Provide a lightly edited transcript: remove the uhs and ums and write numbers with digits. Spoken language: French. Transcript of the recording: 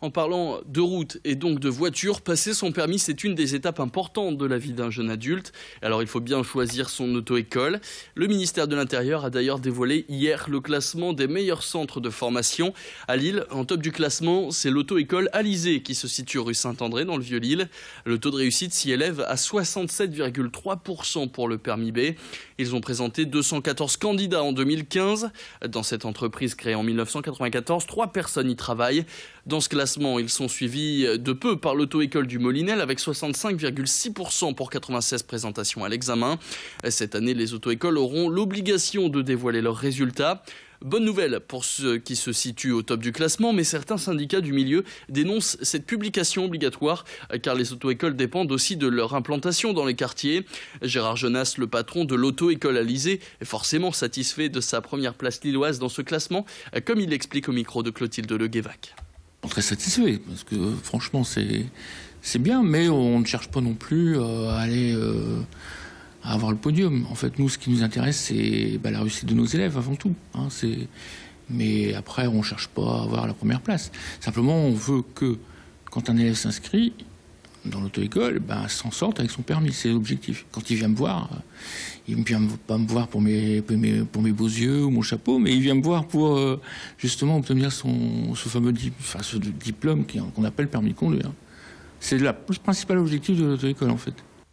En parlant de route et donc de voiture, passer son permis, c'est une des étapes importantes de la vie d'un jeune adulte. Alors il faut bien choisir son auto-école. Le ministère de l'Intérieur a d'ailleurs dévoilé hier le classement des meilleurs centres de formation. À Lille, en top du classement, c'est l'auto-école Alizé qui se situe rue Saint-André dans le Vieux-Lille. Le taux de réussite s'y élève à 67,3% pour le permis B. Ils ont présenté 214 candidats en 2015. Dans cette entreprise créée en 1994, 3 personnes y travaillent. Dans ce classement, ils sont suivis de peu par l'auto-école du Molinel avec 65,6% pour 96 présentations à l'examen. Cette année, les auto-écoles auront l'obligation de dévoiler leurs résultats. Bonne nouvelle pour ceux qui se situent au top du classement, mais certains syndicats du milieu dénoncent cette publication obligatoire car les auto-écoles dépendent aussi de leur implantation dans les quartiers. Gérard Jonas, le patron de l'auto-école Alizé, est forcément satisfait de sa première place lilloise dans ce classement, comme il l'explique au micro de Clotilde Le Guévac. Très satisfait, parce que franchement c'est bien, mais on ne cherche pas non plus à aller à avoir le podium. En fait, nous, ce qui nous intéresse, c'est la réussite de nos élèves avant tout. Mais après, on ne cherche pas à avoir la première place. Simplement, on veut que quand un élève s'inscrit dans l'auto-école, s'en sorte avec son permis. C'est l'objectif. Quand il vient me voir, il ne vient pas me voir pour mes beaux yeux ou mon chapeau, mais il vient me voir pour justement obtenir ce fameux ce diplôme qu'on appelle permis de conduire. C'est le principal objectif de l'auto-école, en fait.